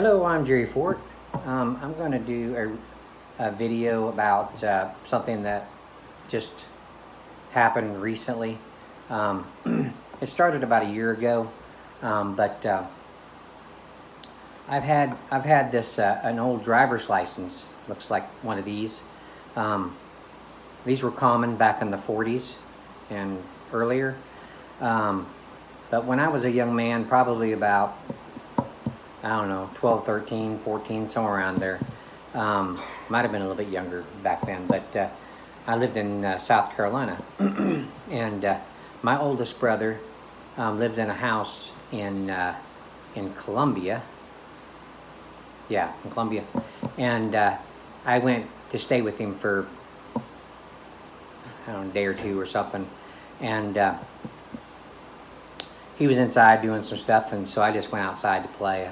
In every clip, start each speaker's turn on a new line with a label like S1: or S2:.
S1: Hello, I'm Jerry Fort. I'm going to do a video about something that just happened recently. It started about a year ago, but I've had this an old driver's license. Looks like one of these. These were common back in the 40s and earlier. But when I was a young man, probably about, I don't know, 12, 13, 14, somewhere around there. Might have been a little bit younger back then, but I lived in South Carolina. And my oldest brother lived in a house in Columbia. Yeah, in Columbia. And I went to stay with him for, I don't know, a day or two or something. And he was inside doing some stuff, and so I just went outside to play.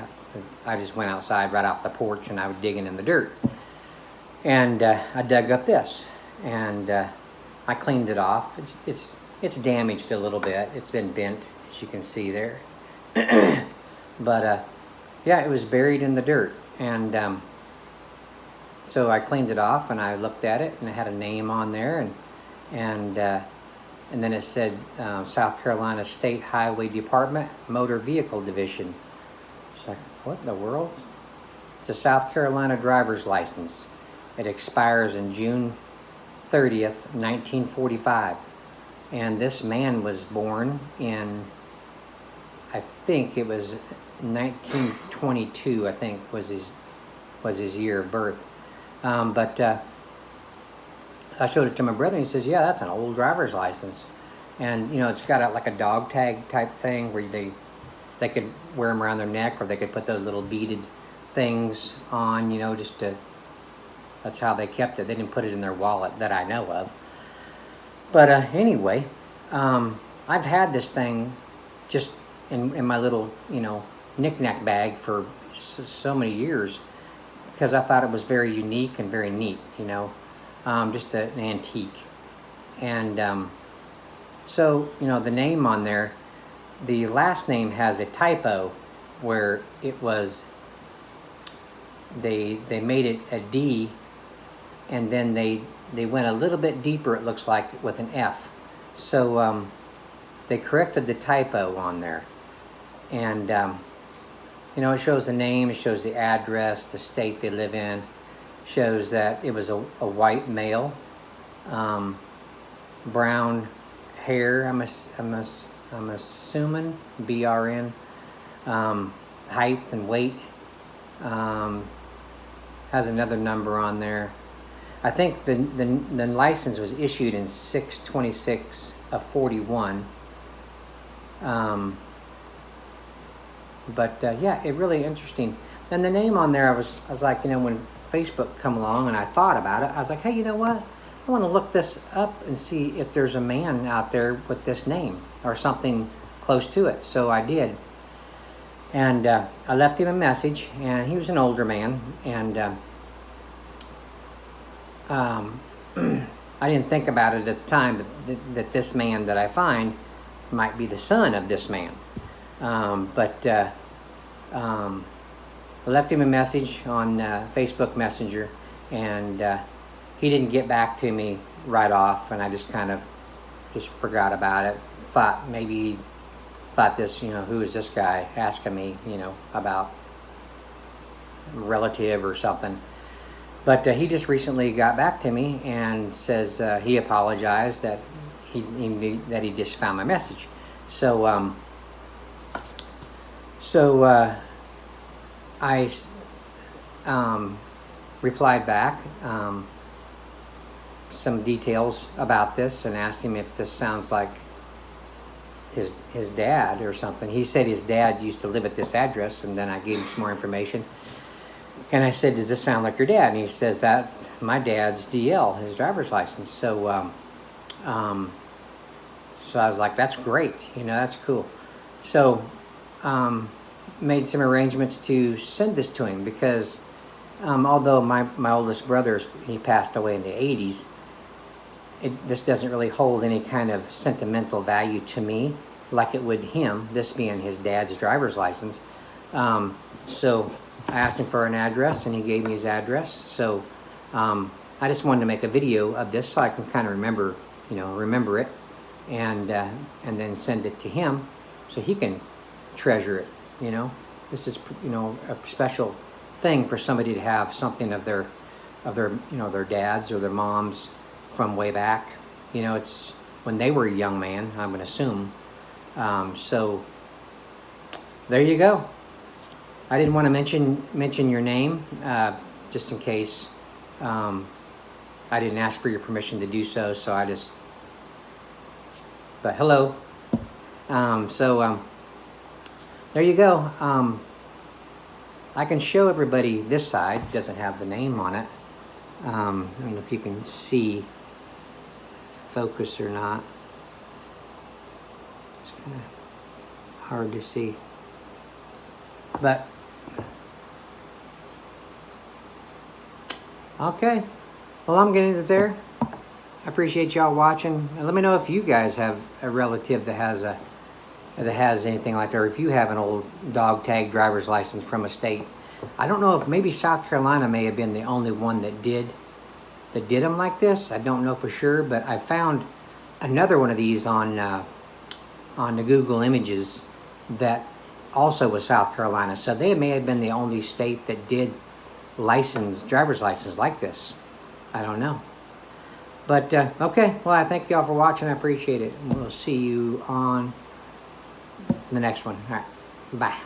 S1: I just went outside right off the porch, and I was digging in the dirt. And I dug up this, and I cleaned it off. It's damaged a little bit. It's been bent, as you can see there. But yeah, it was buried in the dirt, and so I cleaned it off, and I looked at it, and it had a name on there, and then it said South Carolina State Highway Department, Motor Vehicle Division. It's like, what in the world? It's a South Carolina driver's license. It expires in June 30th, 1945. And this man was born in, I think it was 1922, I think was his year of birth. But I showed it to my brother, and he says, yeah, that's an old driver's license. And, you know, it's got like a dog tag type thing where they could wear them around their neck, or they could put those little beaded things on, you know, just to, that's how they kept it. They didn't put it in their wallet that I know of. But anyway, I've had this thing just in my little, you know, knick-knack bag for so many years, because I thought it was very unique and very neat, you know. Just an antique. And so, you know, the name on there, the last name has a typo where it was, they made it a D, and then they went a little bit deeper, it looks like, with an F. So they corrected the typo on there. And, you know, it shows the name, it shows the address, the state they live in. Shows that it was a white male, brown hair, I'm assuming, BRN, height and weight, has another number on there. I think the license was issued in 6/26 of 41. But yeah, it really interesting. And the name on there, I was like, you know, when Facebook come along and I thought about it, I was like, hey, you know what? I want to look this up and see if there's a man out there with this name or something close to it. So I did. And I left him a message, and he was an older man. And I didn't think about it at the time that this man that I find might be the son of this man. I left him a message on Facebook Messenger, and he didn't get back to me right off, and I just kind of just forgot about it. Thought this, you know, who is this guy asking me, you know, about a relative or something. But he just recently got back to me and says he apologized that he knew that he just found my message. So I replied back some details about this and asked him if this sounds like his dad or something. He said his dad used to live at this address, and then I gave him some more information. And I said, does this sound like your dad? And he says, that's my dad's DL, his driver's license. So so I was like, that's great, you know, that's cool. So made some arrangements to send this to him, because although my oldest brother, he passed away in the 80s, this doesn't really hold any kind of sentimental value to me like it would him, this being his dad's driver's license. So I asked him for an address, and he gave me his address. So I just wanted to make a video of this so I can kind of remember it, and then send it to him so he can treasure it. This is a special thing for somebody to have something of their their dads or their moms from way back. It's when they were a young man, I'm going to assume. So there you go. I didn't want to mention your name, just in case. I didn't ask for your permission to do so, so I just. But hello. There you go. I can show everybody this side. It doesn't have the name on it. I don't know if you can see focus or not. It's kind of hard to see. But okay, well, I'm getting it there. I appreciate y'all watching. And let me know if you guys have a relative that has anything like that, or if you have an old dog tag driver's license from a state. I don't know if maybe South Carolina may have been the only one that did them like this. I don't know for sure, but I found another one of these on the Google Images that also was South Carolina. So they may have been the only state that did driver's license like this. I don't know. But okay, well, I thank y'all for watching. I appreciate it. And we'll see you on the next one. All right, bye.